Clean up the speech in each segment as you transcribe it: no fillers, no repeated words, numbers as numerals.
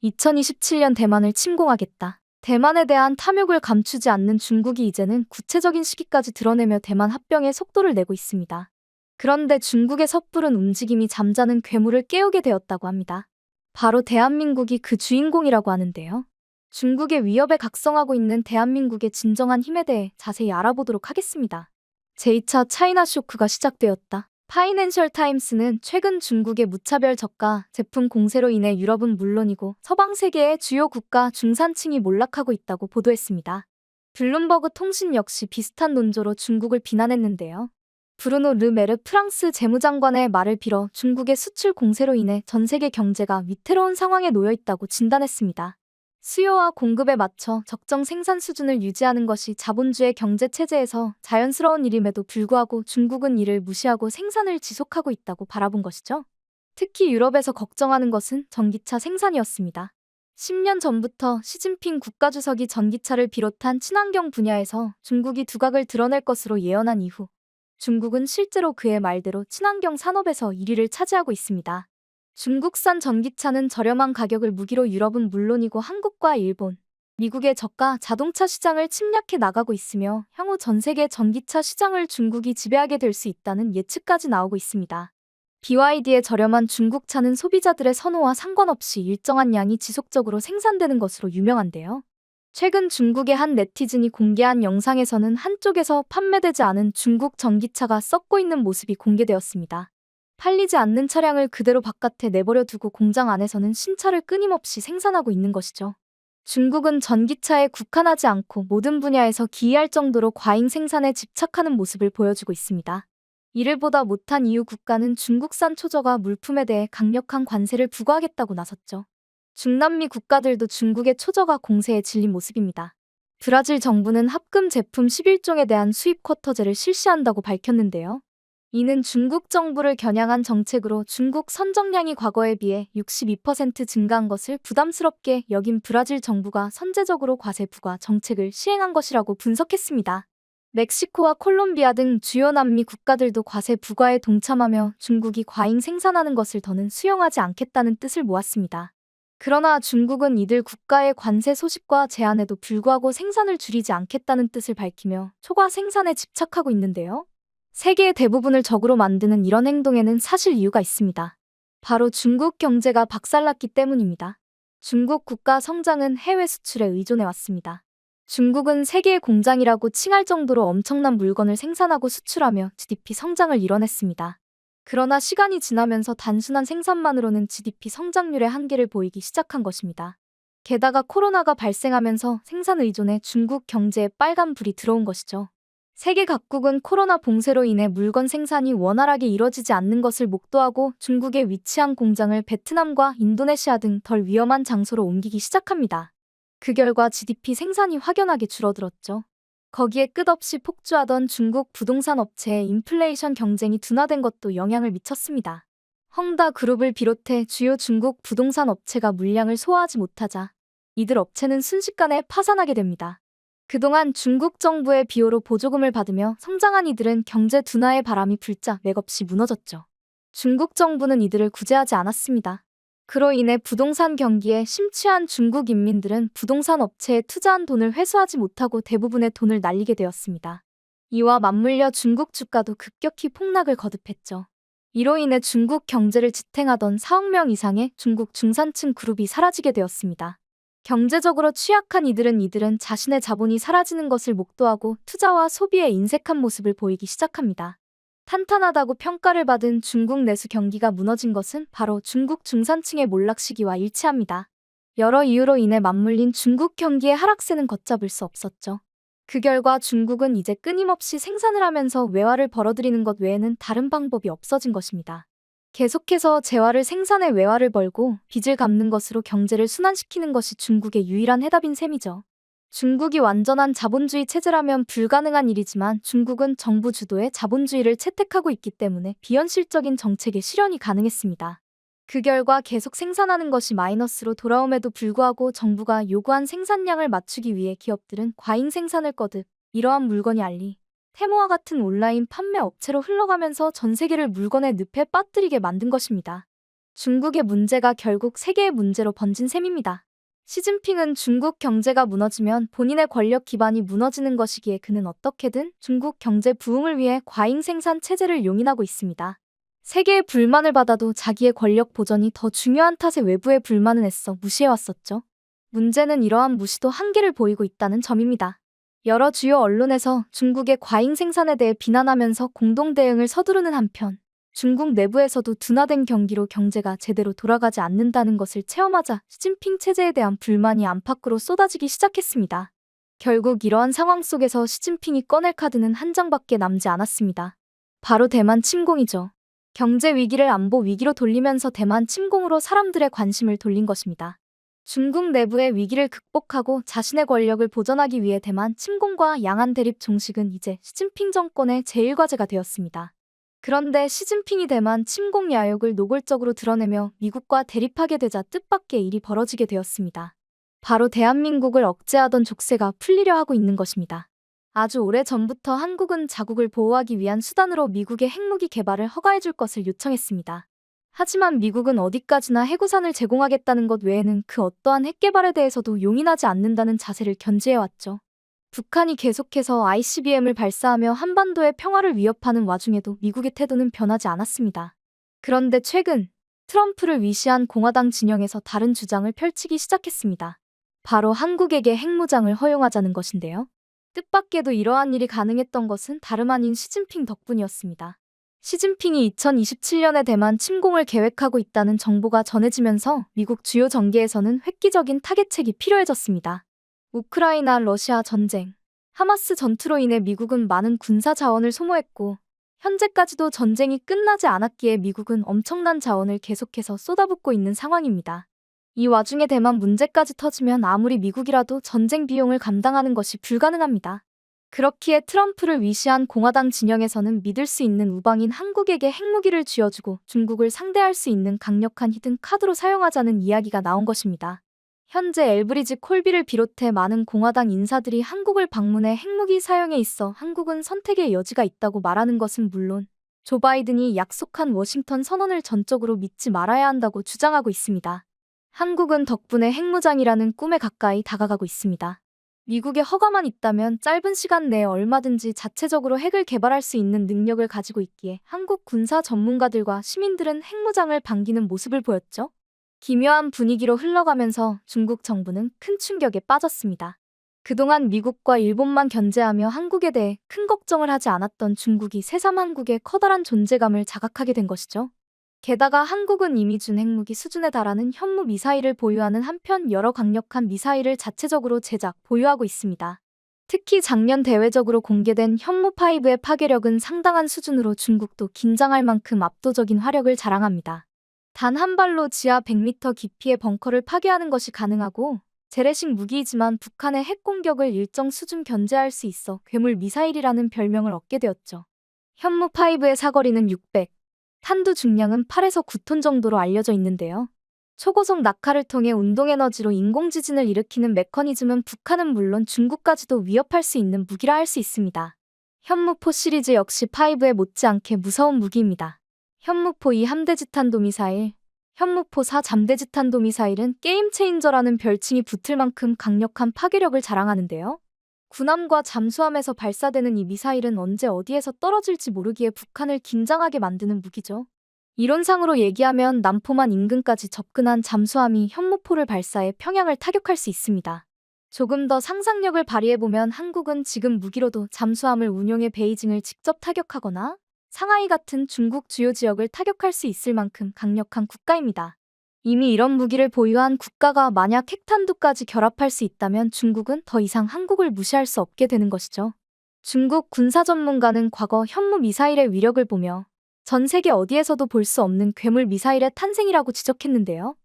2027년 대만을 침공하겠다. 대만에 대한 탐욕을 감추지 않는 중국이 이제는 구체적인 시기까지 드러내며 대만 합병의 속도를 내고 있습니다. 그런데 중국의 섣부른 움직임이 잠자는 괴물을 깨우게 되었다고 합니다. 바로 대한민국이 그 주인공이라고 하는데요. 중국의 위협에 각성하고 있는 대한민국의 진정한 힘에 대해 자세히 알아보도록 하겠습니다. 제2차 차이나 쇼크가 시작되었다. 파이낸셜 타임스는 최근 중국의 무차별 저가 제품 공세로 인해 유럽은 물론이고 서방 세계의 주요 국가 중산층이 몰락하고 있다고 보도했습니다. 블룸버그 통신 역시 비슷한 논조로 중국을 비난했는데요. 브루노 르 메르 프랑스 재무장관의 말을 빌어 중국의 수출 공세로 인해 전 세계 경제가 위태로운 상황에 놓여 있다고 진단했습니다. 수요와 공급에 맞춰 적정 생산 수준을 유지하는 것이 자본주의 경제 체제에서 자연스러운 일임에도 불구하고 중국은 이를 무시하고 생산을 지속하고 있다고 바라본 것이죠. 특히 유럽에서 걱정하는 것은 전기차 생산이었습니다. 10년 전부터 시진핑 국가주석이 전기차를 비롯한 친환경 분야에서 중국이 두각을 드러낼 것으로 예언한 이후 중국은 실제로 그의 말대로 친환경 산업에서 1위를 차지하고 있습니다. 중국산 전기차는 저렴한 가격을 무기로 유럽은 물론이고 한국과 일본, 미국의 저가 자동차 시장을 침략해 나가고 있으며 향후 전 세계 전기차 시장을 중국이 지배하게 될 수 있다는 예측까지 나오고 있습니다. BYD의 저렴한 중국차는 소비자들의 선호와 상관없이 일정한 양이 지속적으로 생산되는 것으로 유명한데요. 최근 중국의 한 네티즌이 공개한 영상에서는 한쪽에서 판매되지 않은 중국 전기차가 썩고 있는 모습이 공개되었습니다. 팔리지 않는 차량을 그대로 바깥에 내버려 두고 공장 안에서는 신차를 끊임없이 생산하고 있는 것이죠. 중국은 전기차에 국한하지 않고 모든 분야에서 기여할 정도로 과잉 생산에 집착하는 모습을 보여주고 있습니다. 이를 보다 못한 이유 국가는 중국산 초저가 물품에 대해 강력한 관세를 부과하겠다고 나섰죠. 중남미 국가들도 중국의 초저가 공세에 질린 모습입니다. 브라질 정부는 합금 제품 11종에 대한 수입 쿼터제를 실시한다고 밝혔는데요. 이는 중국 정부를 겨냥한 정책으로 중국 선정량이 과거에 비해 62% 증가한 것을 부담스럽게 여긴 브라질 정부가 선제적으로 과세 부과 정책을 시행한 것이라고 분석했습니다. 멕시코와 콜롬비아 등 주요 남미 국가들도 과세 부과에 동참하며 중국이 과잉 생산하는 것을 더는 수용하지 않겠다는 뜻을 모았습니다. 그러나 중국은 이들 국가의 관세 소식과 제한에도 불구하고 생산을 줄이지 않겠다는 뜻을 밝히며 초과 생산에 집착하고 있는데요. 세계의 대부분을 적으로 만드는 이런 행동에는 사실 이유가 있습니다. 바로 중국 경제가 박살났기 때문입니다. 중국 국가 성장은 해외 수출에 의존해왔습니다. 중국은 세계의 공장이라고 칭할 정도로 엄청난 물건을 생산하고 수출하며 GDP 성장을 이뤄냈습니다. 그러나 시간이 지나면서 단순한 생산만으로는 GDP 성장률의 한계를 보이기 시작한 것입니다. 게다가 코로나가 발생하면서 생산 의존에 중국 경제에 빨간불이 들어온 것이죠. 세계 각국은 코로나 봉쇄로 인해 물건 생산이 원활하게 이뤄지지 않는 것을 목도하고 중국에 위치한 공장을 베트남과 인도네시아 등 덜 위험한 장소로 옮기기 시작합니다. 그 결과 GDP 생산이 확연하게 줄어들었죠. 거기에 끝없이 폭주하던 중국 부동산 업체의 인플레이션 경쟁이 둔화된 것도 영향을 미쳤습니다. 헝다 그룹을 비롯해 주요 중국 부동산 업체가 물량을 소화하지 못하자 이들 업체는 순식간에 파산하게 됩니다. 그동안 중국 정부의 비호로 보조금을 받으며 성장한 이들은 경제 둔화의 바람이 불자 맥없이 무너졌죠. 중국 정부는 이들을 구제하지 않았습니다. 그로 인해 부동산 경기에 심취한 중국 인민들은 부동산 업체에 투자한 돈을 회수하지 못하고 대부분의 돈을 날리게 되었습니다. 이와 맞물려 중국 주가도 급격히 폭락을 거듭했죠. 이로 인해 중국 경제를 지탱하던 4억 명 이상의 중국 중산층 그룹이 사라지게 되었습니다. 경제적으로 취약한 이들은 자신의 자본이 사라지는 것을 목도하고 투자와 소비에 인색한 모습을 보이기 시작합니다. 탄탄하다고 평가를 받은 중국 내수 경기가 무너진 것은 바로 중국 중산층의 몰락 시기와 일치합니다. 여러 이유로 인해 맞물린 중국 경기의 하락세는 걷잡을 수 없었죠. 그 결과 중국은 이제 끊임없이 생산을 하면서 외화를 벌어들이는 것 외에는 다른 방법이 없어진 것입니다. 계속해서 재화를 생산해 외화를 벌고 빚을 갚는 것으로 경제를 순환시키는 것이 중국의 유일한 해답인 셈이죠. 중국이 완전한 자본주의 체제라면 불가능한 일이지만 중국은 정부 주도의 자본주의를 채택하고 있기 때문에 비현실적인 정책의 실현이 가능했습니다. 그 결과 계속 생산하는 것이 마이너스로 돌아옴에도 불구하고 정부가 요구한 생산량을 맞추기 위해 기업들은 과잉 생산을 거듭 이러한 물건이 알리, 테무와 같은 온라인 판매 업체로 흘러가면서 전 세계를 물건의 늪에 빠뜨리게 만든 것입니다. 중국의 문제가 결국 세계의 문제로 번진 셈입니다. 시진핑은 중국 경제가 무너지면 본인의 권력 기반이 무너지는 것이기에 그는 어떻게든 중국 경제 부흥을 위해 과잉 생산 체제를 용인하고 있습니다. 세계의 불만을 받아도 자기의 권력 보전이 더 중요한 탓에 외부의 불만은 애써 무시해왔었죠. 문제는 이러한 무시도 한계를 보이고 있다는 점입니다. 여러 주요 언론에서 중국의 과잉 생산에 대해 비난하면서 공동 대응을 서두르는 한편 중국 내부에서도 둔화된 경기로 경제가 제대로 돌아가지 않는다는 것을 체험하자 시진핑 체제에 대한 불만이 안팎으로 쏟아지기 시작했습니다. 결국 이러한 상황 속에서 시진핑이 꺼낼 카드는 한 장밖에 남지 않았습니다. 바로 대만 침공이죠. 경제 위기를 안보 위기로 돌리면서 대만 침공으로 사람들의 관심을 돌린 것입니다. 중국 내부의 위기를 극복하고 자신의 권력을 보전하기 위해 대만 침공과 양안 대립 종식은 이제 시진핑 정권의 제1과제가 되었습니다. 그런데 시진핑이 대만 침공 야욕을 노골적으로 드러내며 미국과 대립하게 되자 뜻밖의 일이 벌어지게 되었습니다. 바로 대한민국을 억제하던 족쇄가 풀리려 하고 있는 것입니다. 아주 오래전부터 한국은 자국을 보호하기 위한 수단으로 미국의 핵무기 개발을 허가해줄 것을 요청했습니다. 하지만 미국은 어디까지나 해구산을 제공하겠다는 것 외에는 그 어떠한 핵 개발에 대해서도 용인하지 않는다는 자세를 견지해왔죠. 북한이 계속해서 ICBM을 발사하며 한반도의 평화를 위협하는 와중에도 미국의 태도는 변하지 않았습니다. 그런데 최근 트럼프를 위시한 공화당 진영에서 다른 주장을 펼치기 시작했습니다. 바로 한국에게 핵무장을 허용하자는 것인데요. 뜻밖에도 이러한 일이 가능했던 것은 다름 아닌 시진핑 덕분이었습니다. 시진핑이 2027년에 대만 침공을 계획하고 있다는 정보가 전해지면서 미국 주요 정계에서는 획기적인 타겟책이 필요해졌습니다. 우크라이나 러시아 전쟁, 하마스 전투로 인해 미국은 많은 군사 자원을 소모했고 현재까지도 전쟁이 끝나지 않았기에 미국은 엄청난 자원을 계속해서 쏟아붓고 있는 상황입니다. 이 와중에 대만 문제까지 터지면 아무리 미국이라도 전쟁 비용을 감당하는 것이 불가능합니다. 그렇기에 트럼프를 위시한 공화당 진영에서는 믿을 수 있는 우방인 한국에게 핵무기를 쥐어주고 중국을 상대할 수 있는 강력한 히든 카드로 사용하자는 이야기가 나온 것입니다. 현재 엘브리지 콜비를 비롯해 많은 공화당 인사들이 한국을 방문해 핵무기 사용에 있어 한국은 선택의 여지가 있다고 말하는 것은 물론 조 바이든이 약속한 워싱턴 선언을 전적으로 믿지 말아야 한다고 주장하고 있습니다. 한국은 덕분에 핵무장이라는 꿈에 가까이 다가가고 있습니다. 미국의 허가만 있다면 짧은 시간 내에 얼마든지 자체적으로 핵을 개발할 수 있는 능력을 가지고 있기에 한국 군사 전문가들과 시민들은 핵무장을 반기는 모습을 보였죠. 기묘한 분위기로 흘러가면서 중국 정부는 큰 충격에 빠졌습니다. 그동안 미국과 일본만 견제하며 한국에 대해 큰 걱정을 하지 않았던 중국이 새삼 한국의 커다란 존재감을 자각하게 된 것이죠. 게다가 한국은 이미 준 핵무기 수준에 달하는 현무 미사일을 보유하는 한편 여러 강력한 미사일을 자체적으로 제작, 보유하고 있습니다. 특히 작년 대외적으로 공개된 현무5의 파괴력은 상당한 수준으로 중국도 긴장할 만큼 압도적인 화력을 자랑합니다. 단 한 발로 지하 100m 깊이의 벙커를 파괴하는 것이 가능하고 재래식 무기이지만 북한의 핵 공격을 일정 수준 견제할 수 있어 괴물 미사일이라는 별명을 얻게 되었죠. 현무5의 사거리는 600, 탄두 중량은 8에서 9톤 정도로 알려져 있는데요. 초고속 낙하를 통해 운동에너지로 인공지진을 일으키는 메커니즘은 북한은 물론 중국까지도 위협할 수 있는 무기라 할 수 있습니다. 현무4 시리즈 역시 5에 못지않게 무서운 무기입니다. 현무4 2 함대지탄도미사일, 현무4 4 잠대지탄도미사일은 게임 체인저라는 별칭이 붙을 만큼 강력한 파괴력을 자랑하는데요. 군함과 잠수함에서 발사되는 이 미사일은 언제 어디에서 떨어질지 모르기에 북한을 긴장하게 만드는 무기죠. 이론상으로 얘기하면 남포만 인근까지 접근한 잠수함이 현무4를 발사해 평양을 타격할 수 있습니다. 조금 더 상상력을 발휘해보면 한국은 지금 무기로도 잠수함을 운용해 베이징을 직접 타격하거나 상하이 같은 중국 주요 지역을 타격할 수 있을 만큼 강력한 국가입니다. 이미 이런 무기를 보유한 국가가 만약 핵탄두까지 결합할 수 있다면 중국은 더 이상 한국을 무시할 수 없게 되는 것이죠. 중국 군사 전문가는 과거 현무 미사일의 위력을 보며 전 세계 어디에서도 볼 수 없는 괴물 미사일의 탄생이라고 지적했는데요.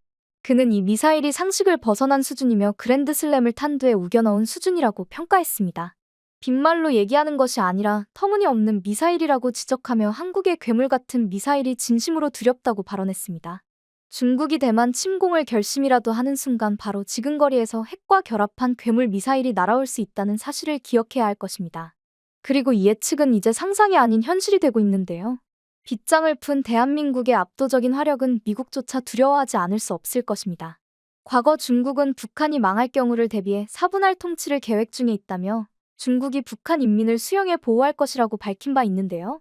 그는 이 미사일이 상식을 벗어난 수준이며 그랜드슬램을 탄두에 우겨넣은 수준이라고 평가했습니다. 빈말로 얘기하는 것이 아니라 터무니없는 미사일이라고 지적하며 한국의 괴물 같은 미사일이 진심으로 두렵다고 발언했습니다. 중국이 대만 침공을 결심이라도 하는 순간 바로 지근거리에서 핵과 결합한 괴물 미사일이 날아올 수 있다는 사실을 기억해야 할 것입니다. 그리고 이 예측은 이제 상상이 아닌 현실이 되고 있는데요. 빗장을 푼 대한민국의 압도적인 화력은 미국조차 두려워하지 않을 수 없을 것입니다. 과거 중국은 북한이 망할 경우를 대비해 사분할 통치를 계획 중에 있다며 중국이 북한 인민을 수용해 보호할 것이라고 밝힌 바 있는데요.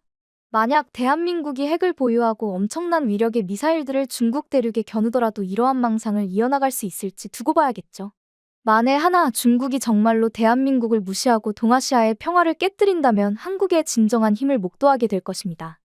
만약 대한민국이 핵을 보유하고 엄청난 위력의 미사일들을 중국 대륙에 겨누더라도 이러한 망상을 이어나갈 수 있을지 두고 봐야겠죠. 만에 하나 중국이 정말로 대한민국을 무시하고 동아시아의 평화를 깨뜨린다면 한국의 진정한 힘을 목도하게 될 것입니다.